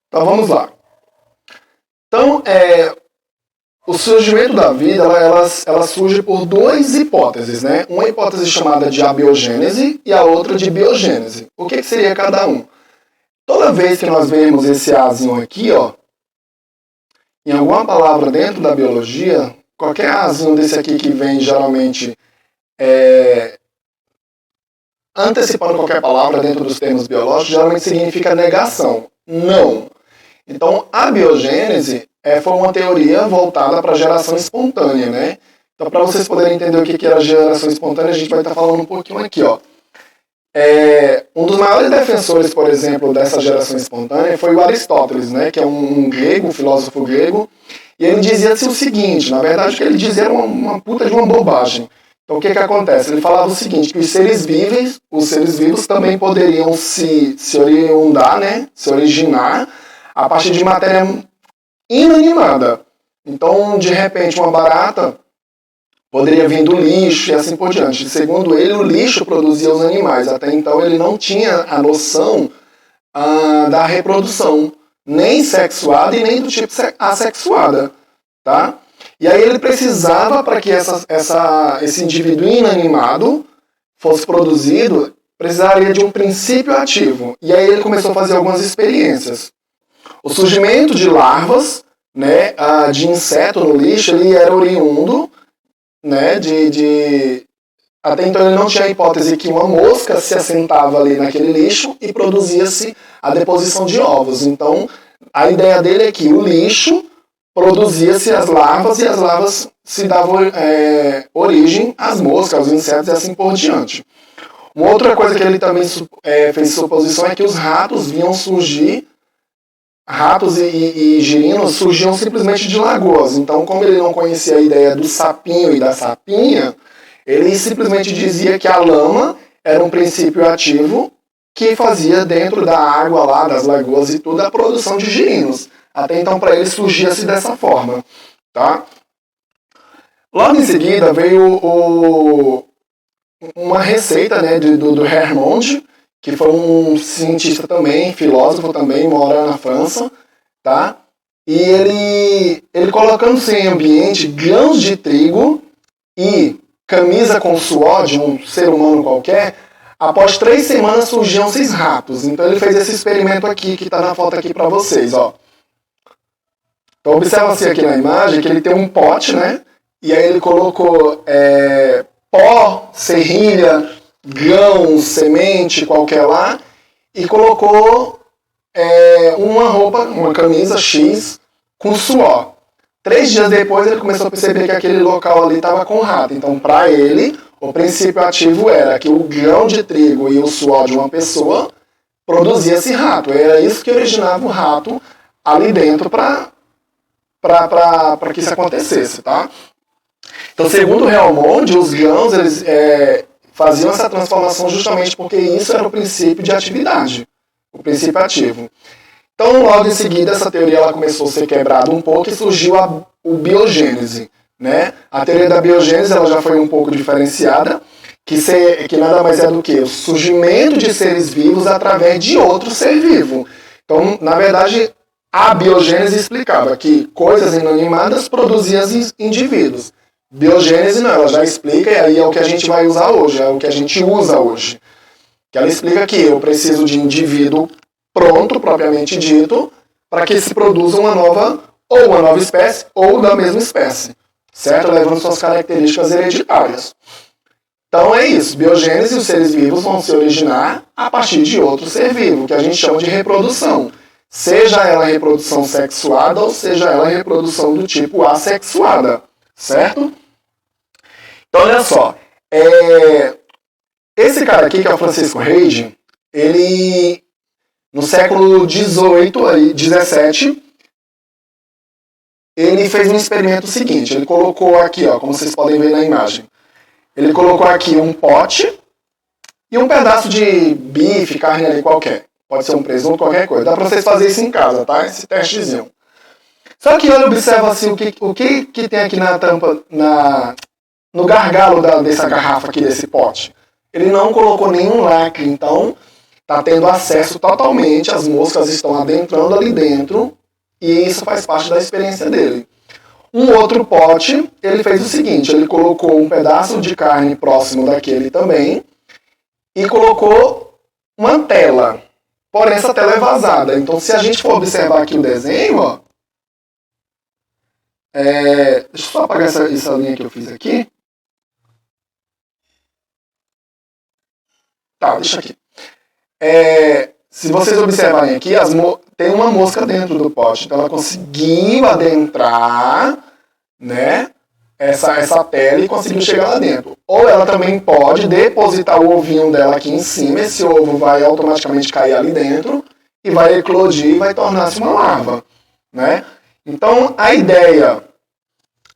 Então vamos lá. Então, o surgimento da vida, ela surge por duas hipóteses, né? Uma hipótese chamada de abiogênese e a outra de biogênese. O que seria cada um? Toda vez que nós vemos esse azinho aqui, ó, em alguma palavra dentro da biologia, qualquer azinho desse aqui que vem geralmente antecipando qualquer palavra dentro dos termos biológicos, geralmente significa negação. Não. Então, a biogênese foi uma teoria voltada para a geração espontânea, né? Então, para vocês poderem entender o que era a geração espontânea, a gente vai estar falando um pouquinho aqui, ó. Um dos maiores defensores, por exemplo, dessa geração espontânea foi o Aristóteles, né? Que é um grego, um filósofo grego, e ele dizia-se o seguinte, na verdade, o que ele dizia era uma puta de uma bobagem. Então, o que acontece? Ele falava o seguinte, que os seres vivos também poderiam se oriundar, né? Se originar a partir de matéria inanimada. Então, de repente, uma barata poderia vir do lixo e assim por diante. Segundo ele, o lixo produzia os animais. Até então, ele não tinha a noção da reprodução, nem sexuada e nem do tipo assexuada. Tá? E aí ele precisava, para que esse indivíduo inanimado fosse produzido, precisaria de um princípio ativo. E aí ele começou a fazer algumas experiências. O surgimento de larvas, né, de inseto no lixo, ele era oriundo, né, até então ele não tinha a hipótese que uma mosca se assentava ali naquele lixo e produzia-se a deposição de ovos. Então, a ideia dele é que o lixo produzia-se as larvas e as larvas se davam origem às moscas, aos insetos e assim por diante. Uma outra coisa que ele também fez suposição é que os ratos vinham surgir. Ratos e girinos surgiam simplesmente de lagoas. Então, como ele não conhecia a ideia do sapinho e da sapinha, ele simplesmente dizia que a lama era um princípio ativo que fazia dentro da água lá, das lagoas e tudo, a produção de girinos. Até então, para ele, surgia-se dessa forma. Tá? Logo em seguida, veio uma receita, né, do Hermond, que foi um cientista também, filósofo também, mora na França, tá? E ele colocando-se em ambiente grãos de trigo e camisa com suor de um ser humano qualquer, após 3 semanas surgiam-se ratos. Então ele fez esse experimento aqui, que está na foto aqui para vocês, ó. Então observa-se aqui na imagem que ele tem um pote, né? E aí ele colocou pó, serrilha, grão, semente, qualquer lá, e colocou uma roupa, uma camisa X com suor. 3 dias depois ele começou a perceber que aquele local ali estava com rato. Então, para ele, o princípio ativo era que o grão de trigo e o suor de uma pessoa produzia esse rato. Era isso que originava o rato ali dentro para que isso acontecesse, tá? Então, segundo o Helmond, os grãos eles faziam essa transformação justamente porque isso era o princípio de atividade, o princípio ativo. Então, logo em seguida, essa teoria ela começou a ser quebrada um pouco e surgiu o biogênese, né? A teoria da biogênese ela já foi um pouco diferenciada, que nada mais é do que o surgimento de seres vivos através de outro ser vivo. Então, na verdade, a biogênese explicava que coisas inanimadas produziam indivíduos. Biogênese não, ela já explica, e aí é o que a gente vai usar hoje, é o que a gente usa hoje. Que ela explica que eu preciso de indivíduo pronto, propriamente dito, para que se produza uma nova espécie, ou da mesma espécie, certo? Levando suas características hereditárias. Então é isso, biogênese, os seres vivos vão se originar a partir de outro ser vivo, que a gente chama de reprodução. Seja ela reprodução sexuada, ou seja ela reprodução do tipo assexuada. Certo? Então, olha só. Esse cara aqui, que é o Francisco Reid, ele, no século XVII, ele fez um experimento seguinte. Ele colocou aqui, ó, como vocês podem ver na imagem, ele colocou aqui um pote e um pedaço de bife, carne ali qualquer. Pode ser um presunto, qualquer coisa. Dá para vocês fazerem isso em casa, tá? Esse testezinho. Só que olha, observa assim, o que tem aqui na tampa, no gargalo dessa garrafa aqui, desse pote. Ele não colocou nenhum lacre, então está tendo acesso totalmente, as moscas estão adentrando ali dentro, e isso faz parte da experiência dele. Um outro pote, ele fez o seguinte, ele colocou um pedaço de carne próximo daquele também, e colocou uma tela. Porém, essa tela é vazada. Então, se a gente for observar aqui o desenho, ó, deixa eu só apagar essa linha que eu fiz aqui. Tá, deixa aqui. Se vocês observarem aqui, tem uma mosca dentro do pote. Então, ela conseguiu adentrar, né, essa tela e conseguiu chegar lá dentro. Ou ela também pode depositar o ovinho dela aqui em cima. Esse ovo vai automaticamente cair ali dentro e vai eclodir e vai tornar-se uma larva, né? Então, a ideia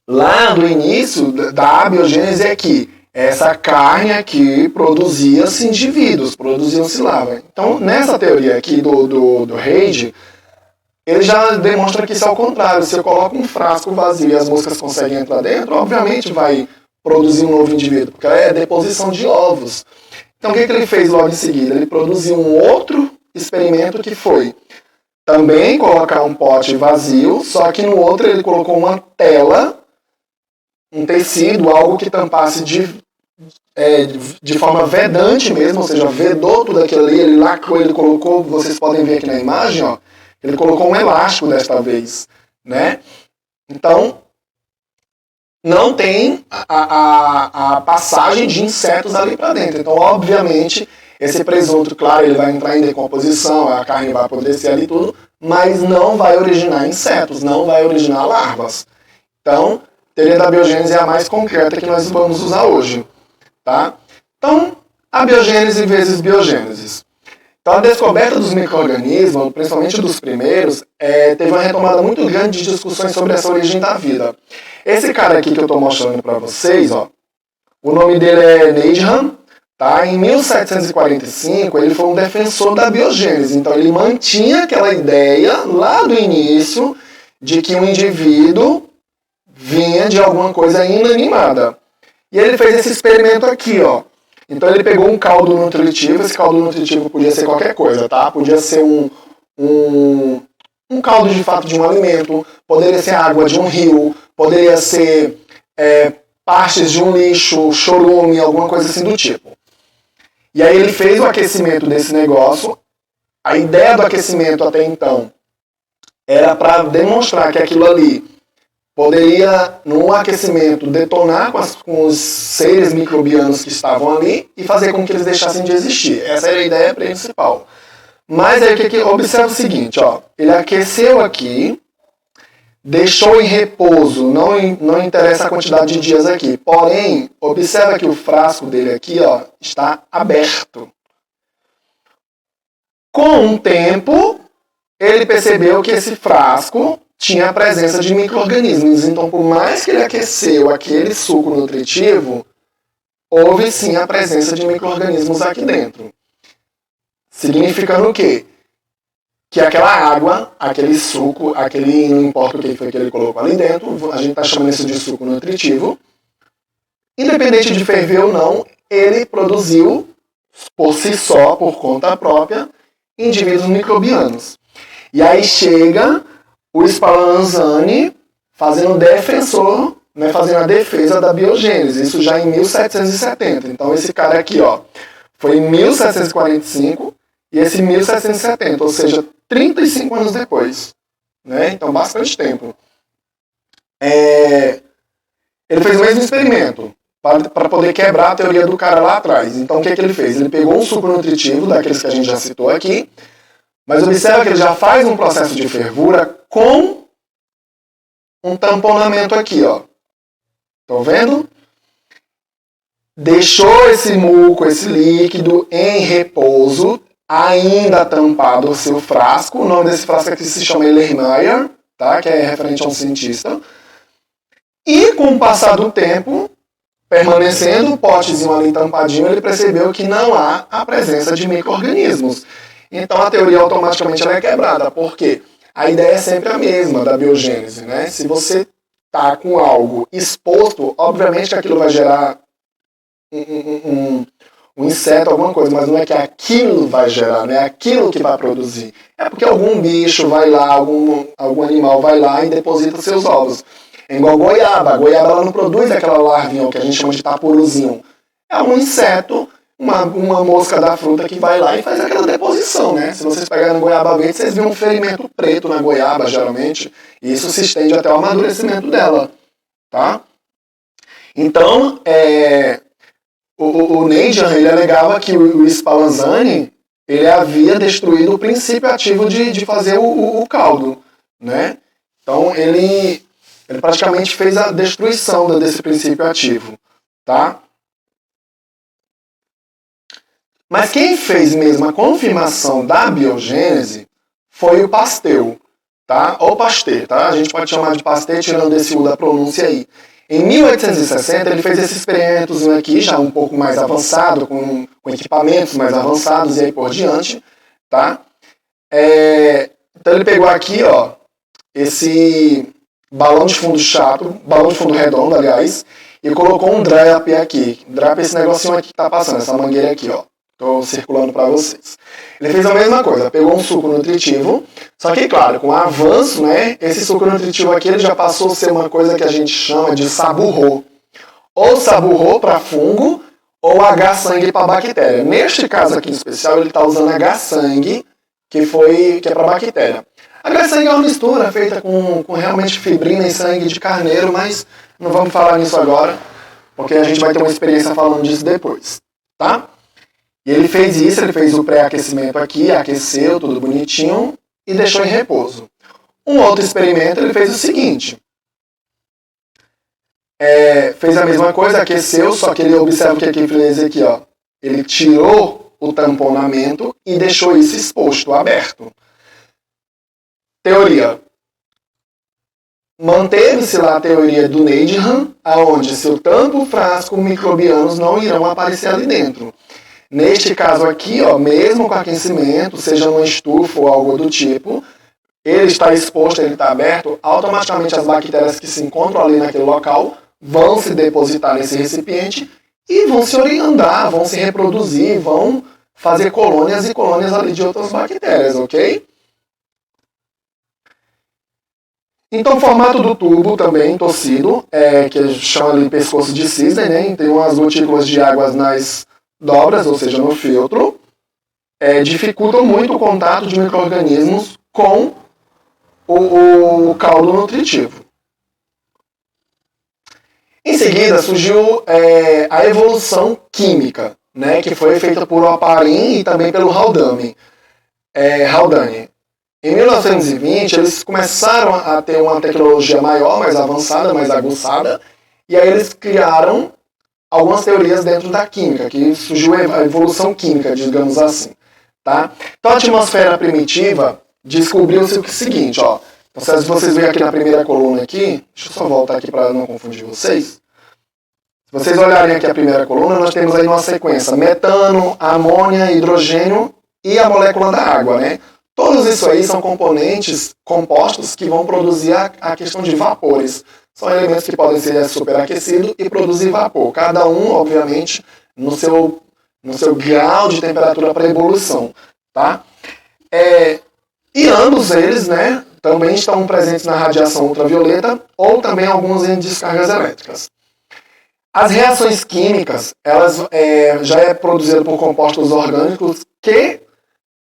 lá do início da abiogênese é que essa carne aqui produzia-se indivíduos, produziam-se larvas. Então, nessa teoria aqui do Reid, ele já demonstra que isso é o contrário. Se eu coloco um frasco vazio e as moscas conseguem entrar dentro, obviamente vai produzir um novo indivíduo, porque é deposição de ovos. Então, o que ele fez logo em seguida? Ele produziu um outro experimento que foi também colocar um pote vazio, só que no outro ele colocou uma tela, um tecido, algo que tampasse de forma vedante mesmo, ou seja, vedou tudo aquilo ali, ele lacrou, ele colocou, vocês podem ver aqui na imagem, ó, ele colocou um elástico desta vez, né? Então, não tem a passagem de insetos ali para dentro. Então, obviamente, esse presunto, claro, ele vai entrar em decomposição, a carne vai apodrecer ali tudo, mas não vai originar insetos, não vai originar larvas. Então, a teoria da biogênese é a mais concreta que nós vamos usar hoje, tá? Então, abiogênese vezes biogênese. Então, a descoberta dos micro-organismos, principalmente dos primeiros, teve uma retomada muito grande de discussões sobre essa origem da vida. Esse cara aqui que eu estou mostrando para vocês, ó, o nome dele é Needham, tá? Em 1745, ele foi um defensor da biogênese. Então, ele mantinha aquela ideia lá do início de que um indivíduo vinha de alguma coisa inanimada. E ele fez esse experimento aqui, ó. Então ele pegou um caldo nutritivo, esse caldo nutritivo podia ser qualquer coisa, tá? Podia ser um caldo de fato de um alimento, poderia ser água de um rio, poderia ser partes de um lixo, chorume, alguma coisa assim do tipo. E aí ele fez o aquecimento desse negócio. A ideia do aquecimento até então era para demonstrar que aquilo ali poderia, no aquecimento, detonar com os seres microbianos que estavam ali e fazer com que eles deixassem de existir. Essa era a ideia principal. Mas aí observa o seguinte, ó, ele aqueceu aqui, deixou em repouso, não interessa a quantidade de dias aqui, porém, observa que o frasco dele aqui, ó, está aberto. Com o tempo, ele percebeu que esse frasco tinha a presença de micro-organismos. Então, por mais que ele aqueceu aquele suco nutritivo, houve sim a presença de micro-organismos aqui dentro. Significando o quê? Que aquela água, aquele suco, não importa o que foi que ele colocou ali dentro, a gente está chamando isso de suco nutritivo, independente de ferver ou não, ele produziu, por si só, por conta própria, indivíduos microbianos. E aí chega o Spallanzani fazendo defensor, né, fazendo a defesa da biogênese, isso já em 1770. Então esse cara aqui, ó, foi em 1745 e esse 1770, ou seja, 35 anos depois, né? Então bastante tempo. Ele fez o mesmo experimento para poder quebrar a teoria do cara lá atrás. Então o que ele fez? Ele pegou um suco nutritivo, daqueles que a gente já citou aqui, mas observa que ele já faz um processo de fervura com um tamponamento aqui, ó. Estão vendo? Deixou esse muco, esse líquido em repouso, ainda tampado o seu frasco. O nome desse frasco aqui se chama Erlenmeyer, tá? Que é referente a um cientista. E com o passar do tempo, permanecendo o potezinho ali tampadinho, ele percebeu que não há a presença de micro-organismos. Então a teoria automaticamente ela é quebrada, porque a ideia é sempre a mesma da biogênese, né? Se você está com algo exposto, obviamente que aquilo vai gerar um inseto, alguma coisa, mas não é que aquilo vai gerar, não é aquilo que vai produzir. É porque algum bicho vai lá, algum animal vai lá e deposita seus ovos. É igual goiaba. A goiaba ela não produz aquela larvinha, o que a gente chama de tapuruzinho. É um inseto, uma mosca da fruta que vai lá e faz aquela deposição, né? Se vocês pegarem goiaba verde, vocês viram um ferimento preto na goiaba, geralmente, e isso se estende até o amadurecimento dela, tá? Então, o Neidham, ele alegava que o Spallanzani, ele havia destruído o princípio ativo de fazer o caldo, né? Então, ele praticamente fez a destruição desse princípio ativo, tá? Mas quem fez mesmo a confirmação da biogênese foi o Pasteur, tá? Ou Pasteur, tá? A gente pode chamar de Pasteur, tirando esse U da pronúncia aí. Em 1860, ele fez esse experimento aqui, já um pouco mais avançado, com equipamentos mais avançados e aí por diante, tá? Então ele pegou aqui, ó, esse balão de fundo chato, balão de fundo redondo, aliás, e colocou um drap aqui. Drap é esse negocinho aqui que tá passando, essa mangueira aqui, ó. Estou circulando para vocês. Ele fez a mesma coisa, pegou um suco nutritivo, só que, claro, com o avanço, né, esse suco nutritivo aqui ele já passou a ser uma coisa que a gente chama de saburro. Ou saburro para fungo, ou H-sangue para bactéria. Neste caso aqui em especial, ele está usando H-sangue, que é para bactéria. H-sangue é uma mistura feita com realmente fibrina e sangue de carneiro, mas não vamos falar nisso agora, porque a gente vai ter uma experiência falando disso depois, tá? E ele fez isso, ele fez o pré-aquecimento aqui, aqueceu, tudo bonitinho, e deixou em repouso. Um outro experimento, ele fez o seguinte. Fez a mesma coisa, aqueceu, só que ele observa o que ele fez aqui, ó. Ele tirou o tamponamento e deixou isso exposto, aberto. Teoria. Manteve-se lá a teoria do Neidham, aonde se eu tampo o frasco, microbianos não irão aparecer ali dentro. Neste caso aqui, ó, mesmo com aquecimento, seja numa estufa ou algo do tipo, ele está exposto, ele está aberto, automaticamente as bactérias que se encontram ali naquele local vão se depositar nesse recipiente e vão se orientar, vão se reproduzir, vão fazer colônias e colônias ali de outras bactérias, ok? Então o formato do tubo também torcido, que chama ali pescoço de cisne, né? Tem umas gotículas de águas nas dobras, ou seja, no filtro, dificultam muito o contato de micro-organismos com o caldo nutritivo. Em seguida, surgiu a evolução química, né, que foi feita por Oparin e também pelo Haldane. Em 1920, eles começaram a ter uma tecnologia maior, mais avançada, mais aguçada, e aí eles criaram algumas teorias dentro da química, que surgiu a evolução química, digamos assim. Tá? Então a atmosfera primitiva descobriu-se o seguinte, ó. Então, se vocês verem aqui na primeira coluna aqui, deixa eu só voltar aqui para não confundir vocês. Se vocês olharem aqui a primeira coluna, nós temos aí uma sequência: metano, amônia, hidrogênio e a molécula da água, né? Todos isso aí são compostos que vão produzir a questão de vapores. São elementos que podem ser superaquecidos e produzir vapor. Cada um, obviamente, no seu grau de temperatura para evolução. Tá? E ambos eles, né, também estão presentes na radiação ultravioleta ou também alguns em descargas elétricas. As reações químicas, elas já é produzida por compostos orgânicos que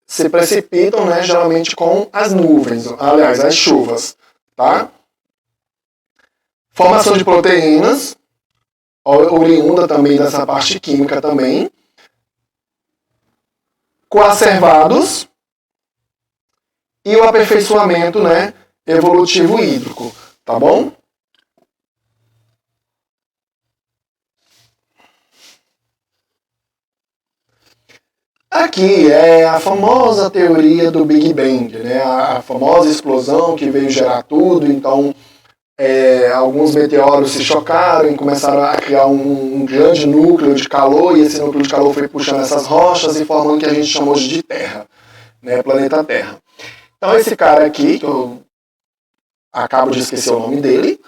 se precipitam, né, geralmente com as nuvens, aliás, as chuvas. Tá? Formação de proteínas, oriunda também dessa parte química também. Coacervados e o aperfeiçoamento, né, evolutivo hídrico, tá bom? Aqui é a famosa teoria do Big Bang, né, a famosa explosão que veio gerar tudo, então alguns meteoros se chocaram e começaram a criar um grande núcleo de calor, e esse núcleo de calor foi puxando essas rochas e formando o que a gente chama hoje de Terra, né, planeta Terra. Então esse cara aqui, que eu acabo de esquecer o nome dele,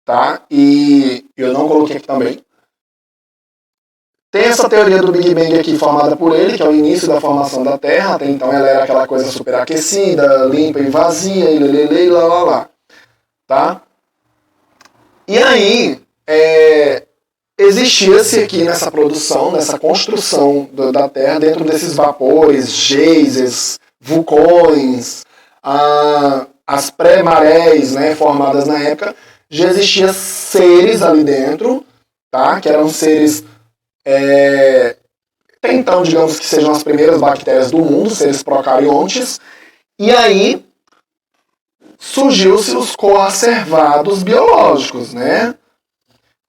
tá? E eu não coloquei aqui também. Tem essa teoria do Big Bang aqui formada por ele, que é o início da formação da Terra. Até então ela era aquela coisa superaquecida, limpa e vazia, e lá. Tá? E aí, existia-se aqui nessa produção, nessa construção da Terra, dentro desses vapores, geysers, vulcões, as pré-marés, né, formadas na época, já existiam seres ali dentro, tá? Que eram seres, até então, digamos que sejam as primeiras bactérias do mundo, seres procariontes, e aí surgiu-se os coacervados biológicos, né?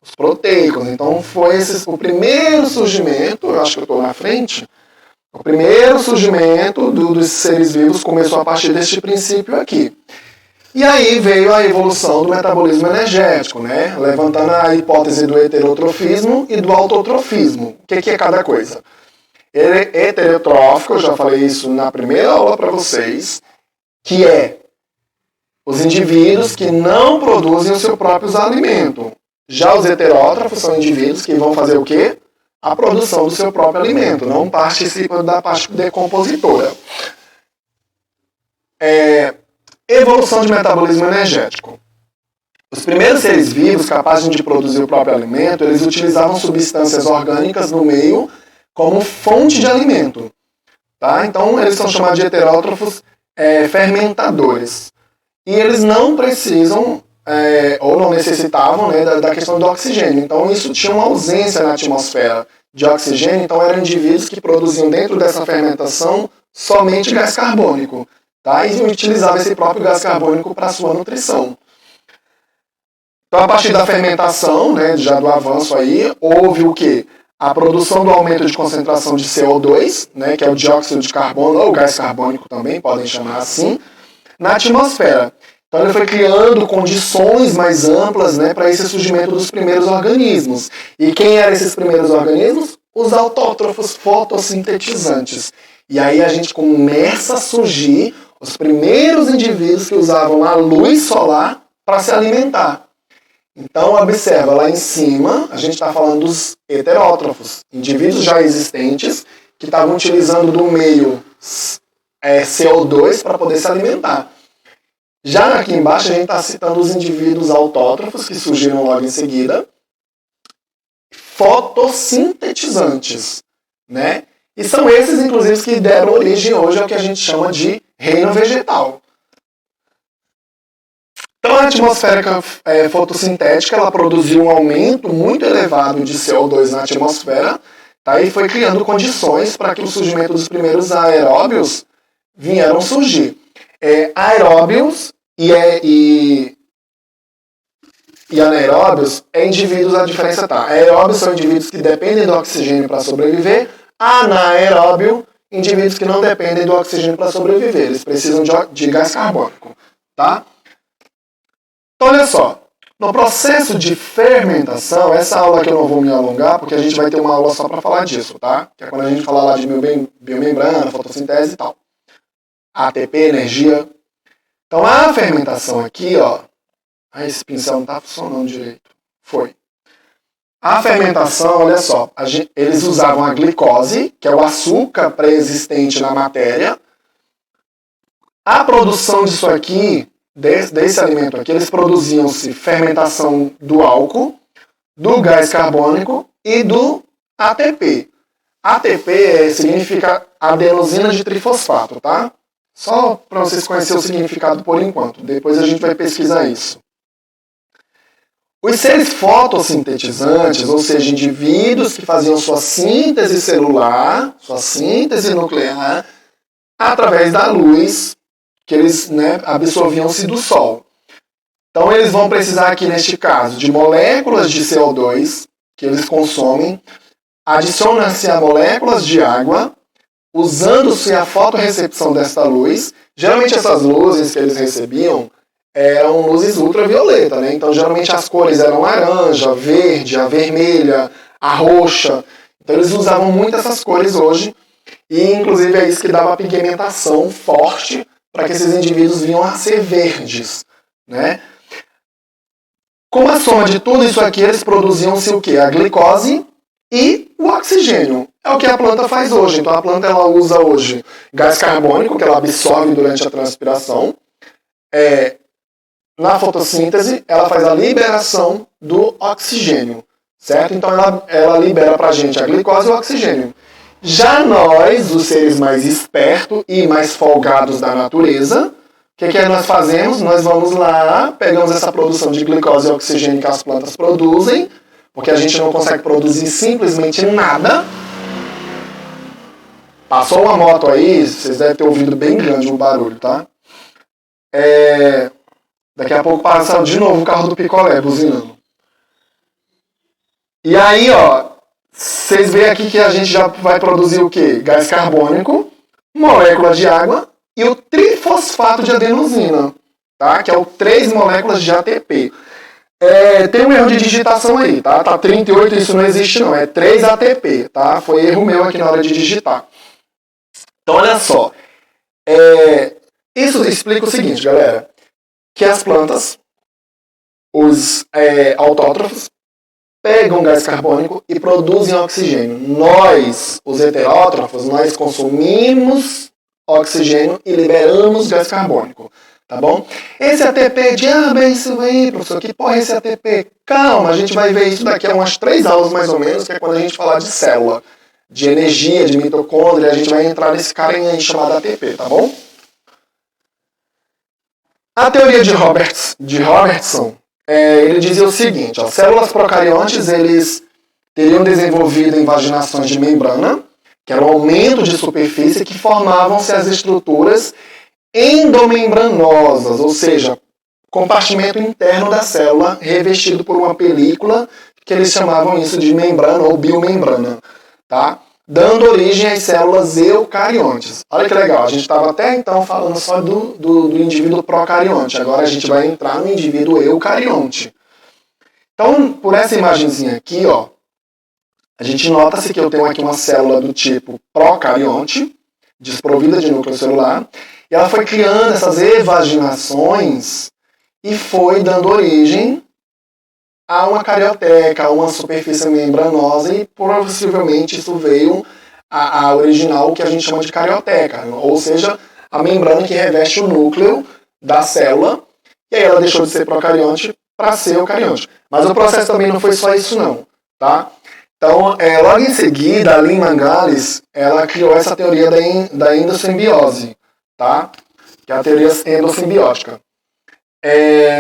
Os proteicos. Então foi o primeiro surgimento, eu acho que eu estou na frente, o primeiro surgimento dos seres vivos começou a partir deste princípio aqui. E aí veio a evolução do metabolismo energético, né? Levantando a hipótese do heterotrofismo e do autotrofismo. O que é cada coisa? Heterotrófico, eu já falei isso na primeira aula para vocês, que é os indivíduos que não produzem o seu próprio alimento. Já os heterótrofos são indivíduos que vão fazer o quê? A produção do seu próprio alimento, não participam da parte decompositora. Evolução de metabolismo energético. Os primeiros seres vivos capazes de produzir o próprio alimento, eles utilizavam substâncias orgânicas no meio como fonte de alimento. Tá? Então, eles são chamados de heterótrofos fermentadores. E eles não precisam, ou não necessitavam, né, da questão do oxigênio. Então, isso tinha uma ausência na atmosfera de oxigênio. Então, eram indivíduos que produziam dentro dessa fermentação somente gás carbônico. Tá? E utilizavam esse próprio gás carbônico para a sua nutrição. Então, a partir da fermentação, né, já do avanço aí, houve o quê? A produção do aumento de concentração de CO2, né, que é o dióxido de carbono, ou gás carbônico também, podem chamar assim, na atmosfera. Então ele foi criando condições mais amplas, né, para esse surgimento dos primeiros organismos. E quem eram esses primeiros organismos? Os autótrofos fotossintetizantes. E aí a gente começa a surgir os primeiros indivíduos que usavam a luz solar para se alimentar. Então, observa, lá em cima, a gente está falando dos heterótrofos, indivíduos já existentes que estavam utilizando do meio CO2 para poder se alimentar. Já aqui embaixo, a gente está citando os indivíduos autótrofos, que surgiram logo em seguida, fotossintetizantes, né? E são esses, inclusive, que deram origem hoje ao que a gente chama de reino vegetal. Então, a atmosfera fotossintética ela produziu um aumento muito elevado de CO2 na atmosfera, tá? E foi criando condições para que o surgimento dos primeiros aeróbios vieram surgir. Aeróbios e anaeróbios indivíduos, a diferença tá. Aeróbios são indivíduos que dependem do oxigênio para sobreviver, anaeróbio, indivíduos que não dependem do oxigênio para sobreviver, eles precisam de gás carbônico, tá? Então, olha só, no processo de fermentação, essa aula aqui eu não vou me alongar, porque a gente vai ter uma aula só para falar disso, tá? Que é quando a gente falar lá de biomembrana, fotossintese e tal. ATP, energia. Então, a fermentação aqui, ó... esse pincel não está funcionando direito. Foi. A fermentação, olha só, eles usavam a glicose, que é o açúcar pré-existente na matéria. A produção disso aqui, desse alimento aqui, eles produziam-se fermentação do álcool, do gás carbônico e do ATP. ATP significa adenosina de trifosfato, tá? Só para vocês conhecerem o significado por enquanto. Depois a gente vai pesquisar isso. Os seres fotossintetizantes, ou seja, indivíduos que faziam sua síntese celular, sua síntese nuclear, através da luz que eles, né, absorviam-se do Sol. Então eles vão precisar aqui, neste caso, de moléculas de CO2 que eles consomem, adiciona-se a moléculas de água, usando-se a fotorrecepção desta luz. Geralmente essas luzes que eles recebiam eram luzes ultravioleta, né? Então geralmente as cores eram laranja, verde, a vermelha, a roxa. Então eles usavam muito essas cores hoje, e inclusive é isso que dava a pigmentação forte para que esses indivíduos vinham a ser verdes, né? Com a soma de tudo isso aqui, eles produziam-se o quê? A glicose e o oxigênio. É o que a planta faz hoje. Então a planta ela usa hoje gás carbônico, que ela absorve durante a transpiração. Na fotossíntese, ela faz a liberação do oxigênio, certo? Então ela libera para a gente a glicose e o oxigênio. Já nós, os seres mais espertos e mais folgados da natureza, o que nós fazemos? Nós vamos lá, pegamos essa produção de glicose e oxigênio que as plantas produzem, porque a gente não consegue produzir simplesmente nada. Passou uma moto aí, vocês devem ter ouvido bem grande o barulho, tá? Daqui a pouco passa de novo o carro do picolé, buzinando. E aí, ó, vocês veem aqui que a gente já vai produzir o quê? Gás carbônico, molécula de água e o trifosfato de adenosina, tá? Que é o 3 moléculas de ATP. Tem um erro de digitação aí, tá? Tá 38, isso não existe não, é 3 ATP, tá? Foi erro meu aqui na hora de digitar. Então, olha só. Isso explica o seguinte, galera. Que as plantas, os autótrofos, pegam gás carbônico e produzem oxigênio. Nós, os heterótrofos, nós consumimos oxigênio e liberamos gás carbônico. Tá bom? Esse ATP, é isso aí, professor, que porra é esse ATP? Calma, a gente vai ver isso daqui a umas 3 aulas mais ou menos, que é quando a gente falar de célula, de energia, de mitocôndria, a gente vai entrar nesse carinha aí chamado ATP, tá bom? A teoria de Robertson, ele dizia o seguinte, ó, células procariontes, eles teriam desenvolvido invaginações de membrana, que era um aumento de superfície que formavam-se as estruturas endomembranosas, ou seja, compartimento interno da célula revestido por uma película, que eles chamavam isso de membrana ou biomembrana, tá? Dando origem às células eucariontes. Olha que legal, a gente estava até então falando só do indivíduo procarionte, agora a gente vai entrar no indivíduo eucarionte. Então, por essa imagenzinha aqui, ó, a gente nota-se que eu tenho aqui uma célula do tipo procarionte, desprovida de núcleo celular, e ela foi criando essas evaginações e foi dando origem a uma carioteca, a uma superfície membranosa, e possivelmente isso veio a original que a gente chama de carioteca, ou seja, a membrana que reveste o núcleo da célula, e aí ela deixou de ser procarionte para ser eucarionte. Mas o processo também não foi só isso não, tá? Então, logo em seguida, a Lynn Margulis, ela criou essa teoria da endossimbiose, tá? Que é a teoria endossimbiótica.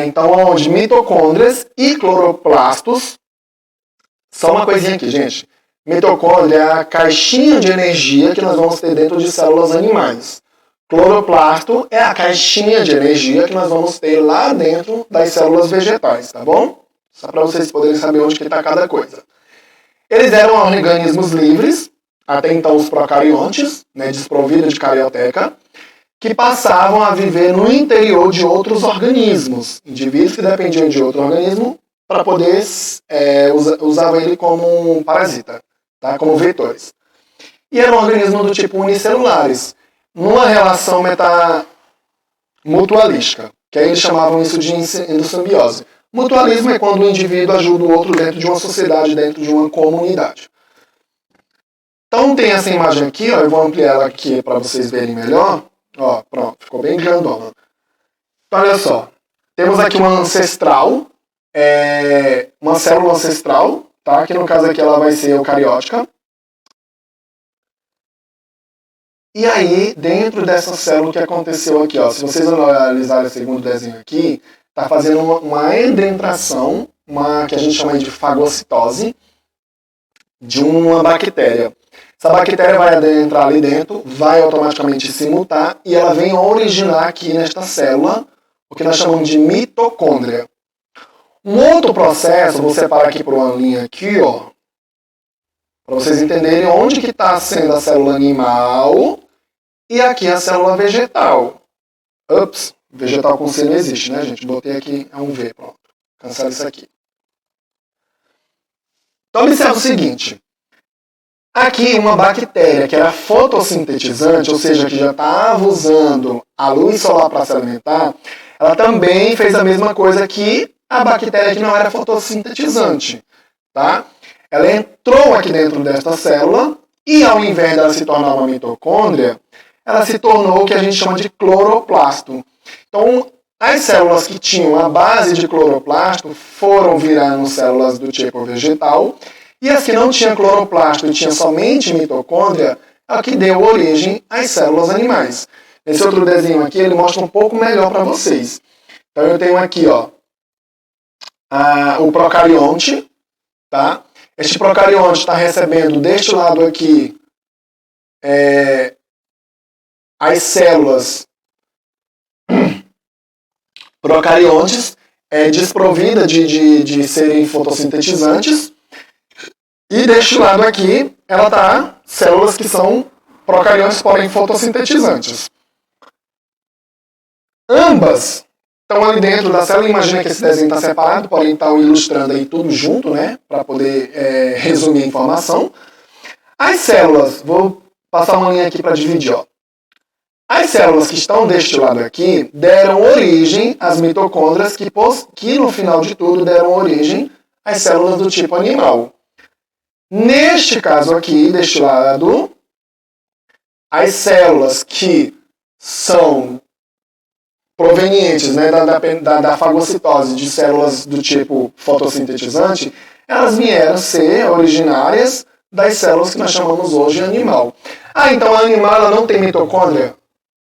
Então, onde mitocôndrias e cloroplastos são uma coisinha aqui, gente. Mitocôndria é a caixinha de energia que nós vamos ter dentro de células animais. Cloroplasto é a caixinha de energia que nós vamos ter lá dentro das células vegetais, tá bom? Só para vocês poderem saber onde que está cada coisa. Eles eram organismos livres, até então os procariontes, né, desprovidos de carioteca, que passavam a viver no interior de outros organismos. Indivíduos que dependiam de outro organismo para poder usavam ele como um parasita, tá? Como vetores. E eram organismos do tipo unicelulares, numa relação mutualística, que aí eles chamavam isso de endossimbiose. Mutualismo é quando o indivíduo ajuda o outro dentro de uma sociedade, dentro de uma comunidade. Então tem essa imagem aqui, ó, eu vou ampliar ela aqui para vocês verem melhor. Ó, pronto, ficou bem grandona. Então, olha só, temos aqui uma ancestral, uma célula ancestral, tá? Que no caso aqui ela vai ser eucariótica. E aí, dentro dessa célula, o que aconteceu aqui, ó, se vocês analisarem o segundo desenho aqui, tá fazendo uma endentração, que a gente chama de fagocitose, de uma bactéria. Essa bactéria vai adentrar ali dentro, vai automaticamente se mutar e ela vem originar aqui nesta célula o que nós chamamos de mitocôndria. Um outro processo, vou separar aqui por uma linha aqui, ó, para vocês entenderem onde que está sendo a célula animal e aqui a célula vegetal. Ups, vegetal com C não existe, né, gente? Botei aqui, é um V, pronto. Cancela isso aqui. Então observa o seguinte. Aqui, uma bactéria que era fotossintetizante, ou seja, que já estava usando a luz solar para se alimentar, ela também fez a mesma coisa que a bactéria que não era fotossintetizante, tá? ela entrou aqui dentro desta célula e, ao invés dela se tornar uma mitocôndria, ela se tornou o que a gente chama de cloroplasto. Então, as células que tinham a base de cloroplasto foram virando células do tipo vegetal, e as que não tinham cloroplasto e tinham somente mitocôndria, é o que deu origem às células animais. Esse outro desenho aqui, ele mostra um pouco melhor para vocês. Então, eu tenho aqui, ó, o procarionte, tá? Este procarionte está recebendo deste lado aqui as células procariontes, desprovida de serem fotossintetizantes, e deste lado aqui ela está células que são procariontes, porém fotossintetizantes. Ambas estão ali dentro da célula. Imagina que esse desenho está separado, porém estão ilustrando aí tudo junto, né, para poder resumir a informação. As células, vou passar uma linha aqui para dividir, ó. As células que estão deste lado aqui deram origem às mitocôndrias, que no final de tudo deram origem às células do tipo animal. Neste caso aqui, deste lado, as células que são provenientes, né, da fagocitose de células do tipo fotossintetizante, elas vieram ser originárias das células que nós chamamos hoje de animal. Então a animal ela não tem mitocôndria?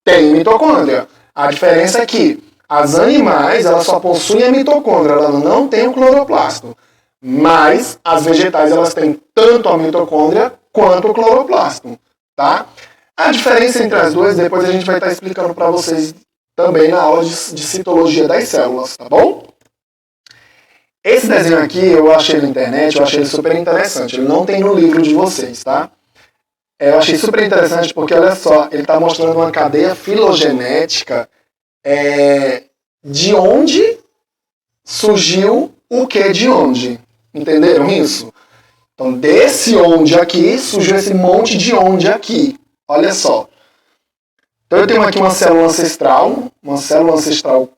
Tem mitocôndria. A diferença é que as animais elas só possuem a mitocôndria, ela não tem o cloroplasto. Mas as vegetais elas têm tanto a mitocôndria quanto o cloroplasto, tá? A diferença entre as duas depois a gente vai estar explicando para vocês também na aula de citologia das células, tá bom? Esse desenho aqui eu achei na internet, eu achei ele super interessante. Ele não tem no livro de vocês, tá? Eu achei super interessante porque, olha só, ele está mostrando uma cadeia filogenética de onde surgiu o que de onde. Entenderam isso? Então, desse onde aqui, surgiu esse monte de onde aqui. Olha só. Então, eu tenho aqui uma célula ancestral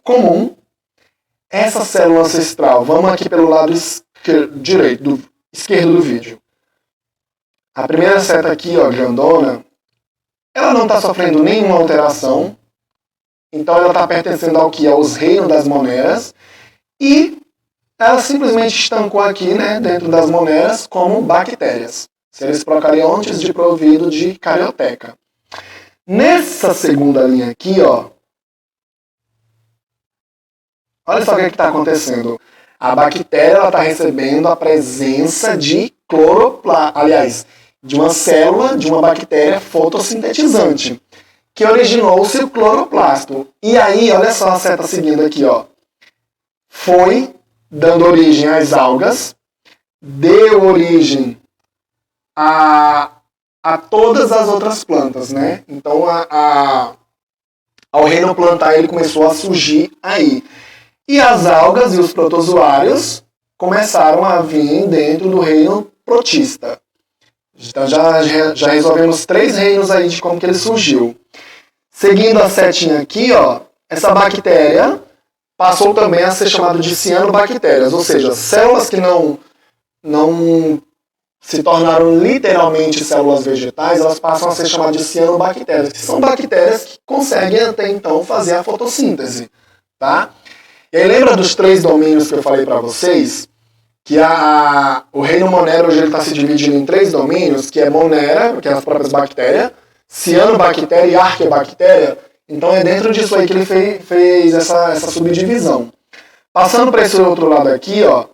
comum. Essa célula ancestral, vamos aqui pelo lado esquerdo do vídeo. A primeira seta aqui, ó, grandona, ela não está sofrendo nenhuma alteração. Então, ela está pertencendo ao que? Aos reinos das moneras. E ela simplesmente estancou aqui, né, dentro das moneras como bactérias. Seres procariontes desprovidos de carioteca. Nessa segunda linha aqui, ó, olha só o que está acontecendo. A bactéria está recebendo a presença de cloroplasto, aliás, de uma célula, de uma bactéria fotossintetizante, que originou-se o cloroplasto. E aí, olha só a seta seguindo aqui, ó, foi dando origem às algas, deu origem a todas as outras plantas, né? Então, ao reino plantar, ele começou a surgir aí. E as algas e os protozoários começaram a vir dentro do reino protista. Então, já resolvemos 3 reinos aí de como que ele surgiu. Seguindo a setinha aqui, ó, essa bactéria passou também a ser chamada de cianobactérias, ou seja, células que não se tornaram literalmente células vegetais, elas passam a ser chamadas de cianobactérias, que são bactérias que conseguem até então fazer a fotossíntese, tá? E aí lembra dos 3 domínios que eu falei para vocês? Que o reino Monera hoje está se dividindo em 3 domínios, que é Monera, que é as próprias bactérias, cianobactéria e arqueobactéria. Então é dentro disso aí que ele fez essa subdivisão. Passando para esse outro lado aqui, ó,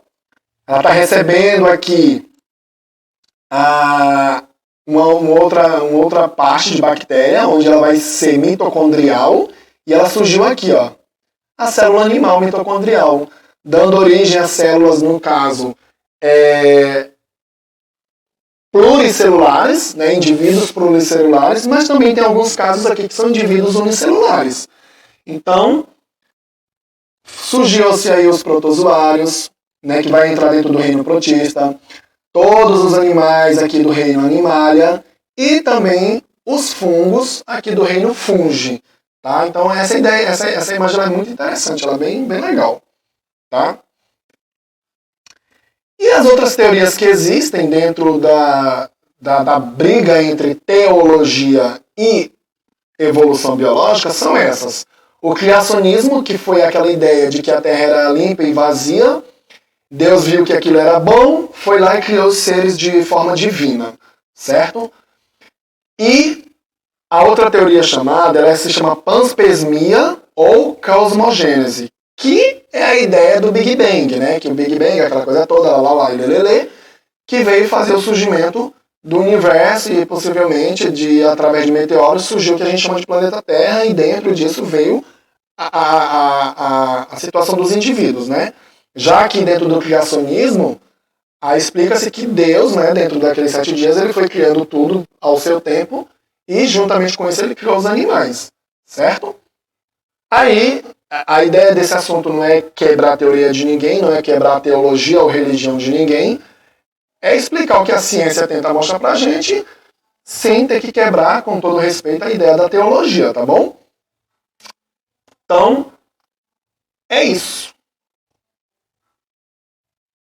ela está recebendo aqui uma outra parte de bactéria, onde ela vai ser mitocondrial, e ela surgiu aqui, ó, a célula animal mitocondrial, dando origem a células, no caso, pluricelulares, né, indivíduos pluricelulares, mas também tem alguns casos aqui que são indivíduos unicelulares. Então, surgiu-se aí os protozoários, né, que vai entrar dentro do reino protista, todos os animais aqui do reino animalia e também os fungos aqui do reino fungi. Tá? Então essa ideia, essa imagem é muito interessante, ela é bem legal. Tá? E as outras teorias que existem dentro da briga entre teologia e evolução biológica são essas. O criacionismo, que foi aquela ideia de que a Terra era limpa e vazia, Deus viu que aquilo era bom, foi lá e criou os seres de forma divina, certo? E a outra teoria chamada, ela se chama panspermia ou cosmogênese, que é a ideia do Big Bang, né? Que o Big Bang é aquela coisa toda, lá, lelele, que veio fazer o surgimento do universo e possivelmente, através de meteoros, surgiu o que a gente chama de planeta Terra e dentro disso veio a situação dos indivíduos, né? Já que dentro do criacionismo, explica-se que Deus, né, dentro daqueles 7 dias, ele foi criando tudo ao seu tempo e juntamente com isso ele criou os animais, certo? Aí, a ideia desse assunto não é quebrar a teoria de ninguém, não é quebrar a teologia ou religião de ninguém, é explicar o que a ciência tenta mostrar pra gente, sem ter que quebrar, com todo respeito, a ideia da teologia, tá bom? Então, é isso.